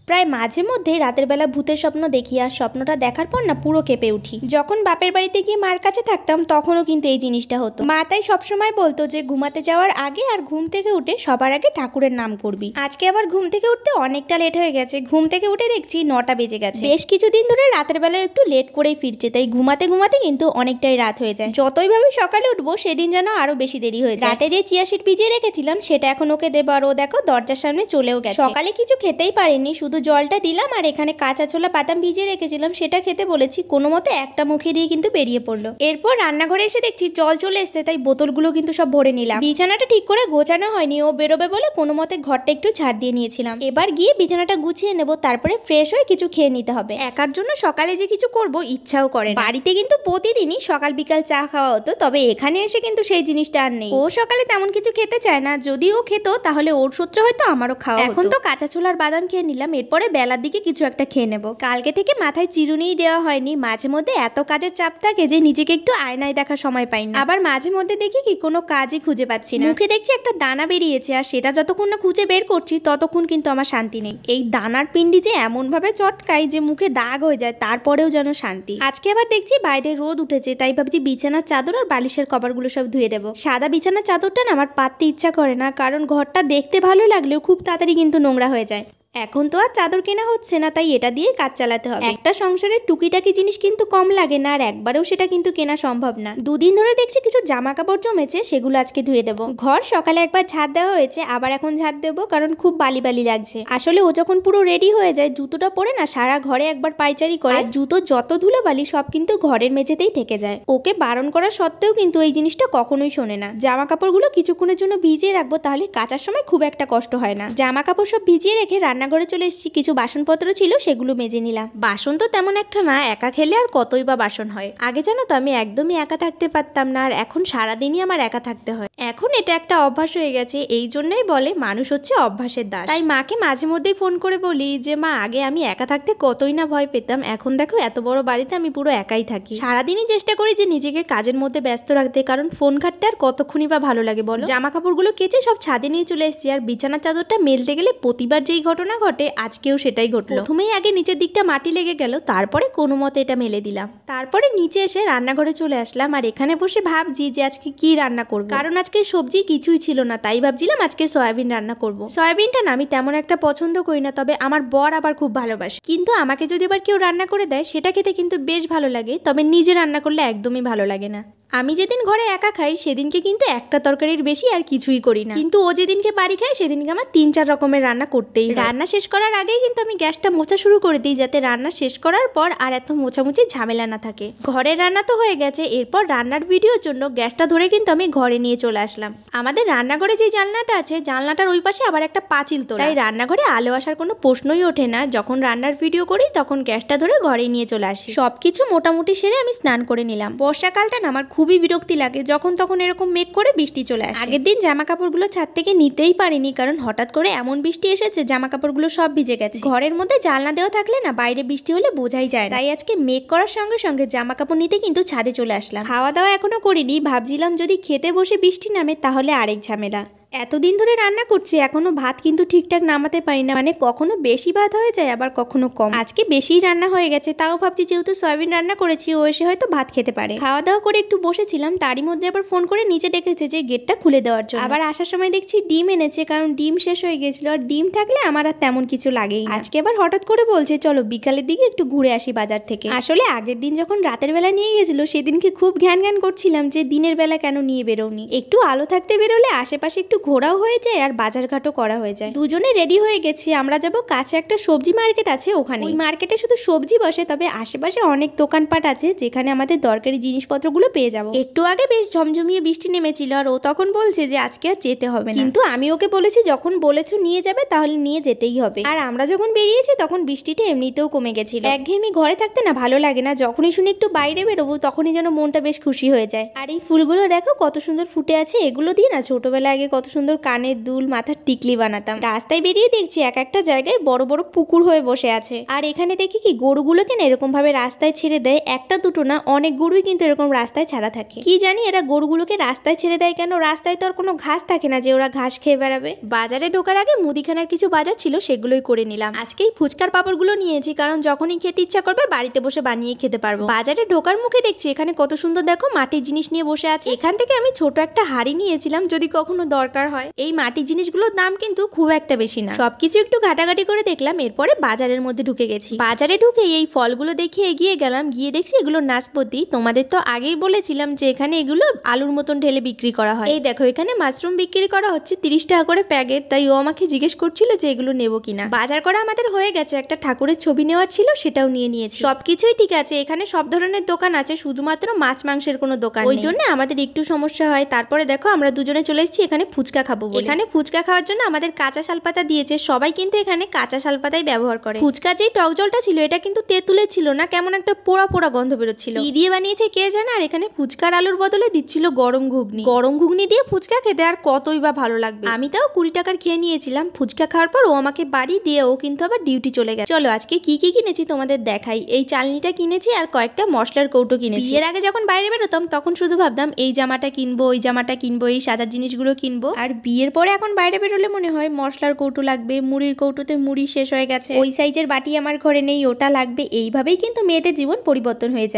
প্রায় মাঝে মধ্যে রাতের বেলা ভূতের স্বপ্ন দেখি, আর স্বপ্নটা দেখার পর না পুরো কেঁপে উঠি। যখন বাপের বাড়িতে গিয়ে মার কাছে থাকতাম তখনও কিন্তু এই জিনিসটা হতো। মা তাই সবসময় বলতো যে ঘুমাতে যাওয়ার আগে আর ঘুম থেকে উঠে সবার আগে ঠাকুরের নাম করবি। আজকে আবার ঘুম থেকে উঠতে অনেকটা লেট হয়ে গেছে। ঘুম থেকে উঠে দেখছি 9টা বেজে গেছে। বেশ কিছুদিন ধরে রাতের বেলায় একটু লেট করেই ফিরছে, তাই ঘুমাতে ঘুমাতে কিন্তু অনেকটাই রাত হয়ে যায়। যতই ভাবে সকালে উঠবো সেদিন যেন আরো বেশি দেরি হয়ে যায়। রাতে যে চিয়া সিড ভিজিয়ে রেখেছিলাম সেটা এখন ওকে দেবো, আর ও দেখো দরজার সামনে চলেও গেছে। সকালে কিছু খেতেই পারেনি, শুধু জলটা দিলাম আর এখানে কাঁচা ছোলা বাদাম ভিজিয়ে রেখেছিলাম সেটা খেতে বলেছি, কোনো মতে একটা মুখে দিয়ে কিন্তু বেরিয়ে পড়লো। এরপর রান্নাঘরে এসে দেখছি জল চলে এসছে, তাই বোতলগুলো কিন্তু সব ভরে নিলাম। বিছানাটা ঠিক করে গোছানো হয়নি, ও বেরোবে বলে কোনো মতে ঘরটা একটু ঝাড় দিয়ে নিয়েছিলাম। এবার গিয়ে বিছানাটা গুছিয়ে নেবো, তারপরে ফ্রেশ হয়ে কিছু খেয়ে নিতে হবে। একার জন্য সকালে যে কিছু করব ইচ্ছাও করে। বাড়িতে কিন্তু প্রতিদিনই সকাল বিকাল চা খাওয়া হতো, তবে এখানে এসে কিন্তু সেই জিনিসটা আর নেই। ও সকালে তেমন কিছু খেতে চায় না, যদি ও খেত তাহলে ওর সূত্রে হয়তো আমারও খাওয়া হতো। এখন তো কাঁচা ছোলার বাদাম খেয়ে নিলাম, এরপরে বেলার দিকে কিছু একটা খেয়ে নেবো। কালকে থেকে মাথায় চিরুনিই দেওয়া হয়নি, মাঝে মধ্যে এত কাজের চাপ থাকে যে নিজেকে একটু আয়নায় দেখার সময় পাই না। আবার মাঝে মধ্যে দেখি কি কোনো কাজই খুঁজে পাচ্ছি না। মুখে দেখছি একটা দানা বেরিয়েছে, আর সেটা যতক্ষণ না খুঁজে বের করছি ততক্ষণ কিন্তু আমার শান্তি নেই। এই দানার পিন্ডি যে এমন ভাবে চটকাই যে মুখে দাগ হয়ে যায়, তারপরেও যেন শান্তি। আজকে আবার দেখছি বাইরে রোদ উঠেছে, তাই ভাবছি বিছানার চাদর আর বালিশের কভারগুলো সব ধুয়ে দেবো। সাদা বিছানার চাদরটা না আমার পাততে ইচ্ছা করে না, কারণ ঘরটা দেখতে ভালো লাগলেও খুব তাড়াতাড়ি কিন্তু নোংরা হয়ে যায়। এখন তো আর চাদর কেনা হচ্ছে না, তাই এটা দিয়ে কাজ চালাতে হবে। একটা সংসারের টুকিটাকি জিনিস কিন্তু কম লাগে না, আর একবারেও সেটা কিন্তু কেনা সম্ভব না। দুদিন ধরে দেখছি কিছু জামা কাপড় জমেছে, সেগুলো আজকে ধুয়ে দেবো। ঘর সকালে একবার ঝাড় দেওয়া হয়েছে, আবার এখন ঝাড় দেবো, কারণ খুব বালি বালি লাগছে। আসলে ও যখন পুরো রেডি হয়ে যায় জুতোটা পরে না সারা ঘরে একবার পাইচারি করে, আর জুতো যত ধুলো বালি সব কিন্তু ঘরের মেঝেতেই থেকে যায়। ওকে বারণ করা সত্ত্বেও কিন্তু এই জিনিসটা কখনোই শোনে না। জামা কাপড়গুলো কিছুক্ষণের জন্য ভিজিয়ে রাখবো, তাহলে কাচার সময় খুব একটা কষ্ট হয় না। জামা কাপড় সব ভিজিয়ে রেখে রান্নাঘরে চলে এসেছি। কিছু বাসনপত্র ছিল সেগুলো মেজে নিলাম। বাসন তো তেমন একটা না, একা খেলে আর কতই বা বাসন হয়। আগে জানো তো আমি একদমই একা থাকতে পারতাম না, আর এখন সারাদিনই আমার একা থাকতে হয়। এখন এটা একটা অভ্যাস হয়ে গেছে, এই জন্যই বলে মানুষ হচ্ছে অভ্যাসের দাস। তাই মাকে মাঝে মধ্যেই ফোন করে বলি যে মা, আগে আমি একা থাকতে কতই না ভয় পেতাম, এখন দেখো এত বড় বাড়িতে আমি পুরো একাই থাকি। সারাদিনই চেষ্টা করি যে নিজেকে কাজের মধ্যে ব্যস্ত রাখতে, কারণ ফোন ঘাটতে আর কতক্ষণই বা ভালো লাগে বলো। জামা কাপড়গুলো কেচে সব ছাদে নিয়ে চলে এসেছি, আর বিছানার চাদরটা মেলতে গেলে প্রতিবার যেই ঘটনা ঘটে আজকেও সেটাই ঘটলো। প্রথমেই আগে নিচের দিকটা মাটি লেগে গেল, তারপরে কোনো মতে এটা মেলে দিলাম। তারপরে নিচে এসে রান্নাঘরে চলে আসলাম, আর এখানে বসে ভাবছি যে আজকে কি রান্না করবো, কারণ আজকে সবজি কিছুই ছিল না, তাই ভাবছিলাম আজকে সয়াবিন রান্না করব। সয়াবিনটা না আমি তেমন একটা পছন্দ করি না, তবে আমার বর আবার খুব ভালোবাসে। কিন্তু আমাকে যদি আবার কেউ রান্না করে দেয় সেটা খেতে কিন্তু বেশ ভালো লাগে, তবে নিজে রান্না করলে একদমই ভালো লাগে না। আমি যেদিন ঘরে একা খাই সেদিনকে কিন্তু একটা তরকারির বেশি আর কিছুই করি না, কিন্তু ও যেদিনকে বাড়ি খায় সেদিনকে আমার 3-4 রকমের রান্না করতেই। রান্না শেষ করার আগেই কিন্তু আমি গ্যাসটা মোছা শুরু করে দিই, যাতে রান্না শেষ করার পর আর এত মোছামুছি ঝামেলা না থাকে। ঘরের রান্না তো হয়ে গেছে, এরপর রান্নার ভিডিওর জন্য গ্যাসটা ধরে কিন্তু আমি ঘরে নিয়ে চলে আসলাম। আমাদের রান্নাঘরে যে জানলাটা আছে, জানলাটার ওই পাশে আবার একটা পাঁচিল তোলা, তাই রান্নাঘরে আলো আসার কোনো প্রশ্নই ওঠে না। যখন রান্নার ভিডিও করি তখন গ্যাসটা ধরে ঘরে নিয়ে চলে আসি। সবকিছু মোটামুটি সেরে আমি স্নান করে নিলাম। বর্ষাকালটা না আমার খুবই বিরক্তি লাগে, যখন তখন এরকম মেঘ করে বৃষ্টি চলে আসে। আগের দিন জামা কাপড়গুলো ছাদ থেকে নিতেই পারিনি, কারণ হঠাৎ করে এমন বৃষ্টি এসেছে জামা কাপড়গুলো সব ভিজে গেছে। ঘরের মধ্যে জানলা দেওয়া থাকলে না বাইরে বৃষ্টি হলে বোঝাই যায়, তাই আজকে মেঘ করার সঙ্গে সঙ্গে জামা কাপড় নিতে কিন্তু ছাদে চলে আসলাম। খাওয়া দাওয়া এখনো করিনি, ভাবছিলাম যদি খেতে বসে বৃষ্টি নামে তাহলে আরেক ঝামেলা। এতদিন ধরে রান্না করছি এখনো ভাত কিন্তু ঠিকঠাক নামাতে পারি না, মানে কখনো বেশি ভাত হয়ে যায় আবার কখনো কম। আজকে বেশিই রান্না হয়ে গেছে, তাও ভাবছি যেহেতু সয়াবিন রান্না করেছি ও এসে হয়তো ভাত খেতে পারে। খাওয়া দাওয়া করে একটু বসেছিলাম, তারই মধ্যে আবার ফোন করে নিচে ডেকেছে যে গেটটা খুলে দেওয়ার জন্য। আবার আসার সময় দেখছি ডিম এনেছে, কারণ ডিম শেষ হয়ে গেছিল, আর ডিম থাকলে আমার আর তেমন কিছু লাগেই না। আজকে আবার হঠাৎ করে বলছে চলো বিকালের দিকে একটু ঘুরে আসি বাজার থেকে। আসলে আগের দিন যখন রাতের বেলা নিয়ে গেছিল সেদিনকে খুব ঘ্যান ঘ্যান করছিলাম যে দিনের বেলা কেন নিয়ে বেরোনি। একটু আলো থাকতে বেরোলে আশেপাশে একটু ঘোরাও হয়ে যায় আর বাজারঘাটও করা হয়ে যায়। দুজনে রেডি হয়ে গেছি, আমরা যাব কাছে একটা সবজি মার্কেট আছে ওখানে। ওই মার্কেটে শুধু সবজি বসে, তবে আশেপাশে অনেক দোকানপাট আছে যেখানে আমাদের দরকারি জিনিসপত্রগুলো পেয়ে যাবো। একটু আগে বেশ ঝমঝমিয়ে বৃষ্টি নেমেছিল, আর ও তখন বলছে যে আজকে আর যেতে হবে না, কিন্তু আমি ওকে বলেছি যখন বলেছো নিয়ে যাবে তাহলে নিয়ে যেতেই হবে। আর আমরা যখন বেরিয়েছি তখন বৃষ্টিটা এমনিতেও কমে গেছিল। একঘেয়েমি ঘরে থাকতে না ভালো লাগে না, যখনই শুনি একটু বাইরে বেরোবো তখনই যেন মনটা বেশ খুশি হয়ে যায়। আর এই ফুলগুলো দেখো কত সুন্দর ফুটে আছে, এগুলো দিয়ে না ছোটবেলায় আগে কত সুন্দর কানের দুল, মাথার টিকলি বানাতাম। রাস্তায় বেরিয়ে দেখছি এক একটা জায়গায় বড় বড় পুকুর হয়ে বসে আছে। আর এখানে দেখি কি গরুগুলোকে না এরকম ভাবে রাস্তায় ছেড়ে দেয়, একটা দুটো না অনেক গরুই কিন্তু এরকম রাস্তায় ছাড়া থাকে। কি জানি এরা গরুগুলোকে রাস্তায় ছেড়ে দেয় কেন? রাস্তায় তো আর কোনো ঘাস থাকে না যে ওরা ঘাস খেয়ে বেড়াবে। বাজারে ঢোকার আগে মুদিখানার কিছু বাজার ছিল, সেগুলোই করে নিলাম। আজকেই ফুচকার পাপড়গুলো নিয়েছি, কারণ যখনই খেতে ইচ্ছা করবে বাড়িতে বসে বানিয়ে খেতে পারবো। বাজারে ঢোকার মুখে দেখছি এখানে কত সুন্দর দেখো মাটির জিনিস নিয়ে বসে আছে। এখান থেকে আমি ছোট একটা হাড়ি নিয়েছিলাম যদি কখনো দরকার হয়। এই মাটির জিনিসগুলোর দাম কিন্তু খুব একটা বেশি না। সবকিছু একটু ঘাটাঘাটি করে দেখলাম, এরপরে বাজারের মধ্যে ঢুকে গেছি। বাজারে ঢুকে এই ফলগুলো দেখে এগিয়ে গেলাম, গিয়ে দেখছি এগুলো নাশপাতি। তোমাদের তো আগেই বলেছিলাম যে এখানে এগুলো আলুর মতন ঢেলে বিক্রি করা হয়। এই দেখো এখানে মাশরুম বিক্রি করা হচ্ছে 30 টাকা করে প্যাকেট। তাই ও আমাকে জিজ্ঞেস করছিল যে এগুলো নেবো কিনা। বাজার করা আমাদের হয়ে গেছে, একটা ঠাকুরের ছবি নেওয়ার ছিল সেটাও নিয়ে নিয়েছি। সবকিছুই ঠিক আছে, এখানে সব ধরনের দোকান আছে, শুধুমাত্র মাছ মাংসের কোনো দোকান নেই। ওই জন্য আমাদের একটু সমস্যা হয়। তারপরে দেখো আমরা দুজনে চলে এসেছি এখানে ফুচকা খাবো বলে। এখানে ফুচকা খাওয়ার জন্য আমাদের কাঁচা শালপাতা দিয়েছে। সবাই কিন্তু এখানে কাঁচা শালপাতাই ব্যবহার করে। ফুচকা যেই টক জলটা ছিল এটা কিন্তু তেঁতুলের ছিল না, কেমন একটা পোড়া পোড়া গন্ধ বেরোচ্ছিল। কি দিয়ে বানিয়েছে কে জানে। আর এখানে ফুচকার আলুর বদলে দিচ্ছিল গরম ঘুগনি। গরম ঘুগনি দিয়ে ফুচকা খেতে আর কতই বা ভালো লাগবে। আমি তাও 20 টাকার খেয়ে নিয়েছিলাম। ফুচকা খাওয়ার পর ও আমাকে বাড়ি দিয়ে ও কিন্তু আবার ডিউটি চলে গেছে। চলো আজকে কি কি কিনেছি তোমাদের দেখাই। এই চালনিটা কিনেছি আর কয়েকটা মশলার কৌটো কিনেছি। এর আগে যখন বাইরে বেরোতাম তখন শুধু ভাবতাম এই জামাটা কিনবো, ওই জামাটা কিনবো, এই সাজার জিনিসগুলো কিনবো। আর বিয়ের পরে এখন বাইরে বেরোলে মনে হয় মশলার কৌটো লাগবে, মুড়ির কৌটোতে মুড়ি শেষ হয়ে গেছে, ওই সাইজের বাটি আমার ঘরে নেই, ওটা লাগবে। এইভাবেই কিন্তু মেয়েদের জীবন পরিবর্তন হয়ে যায়।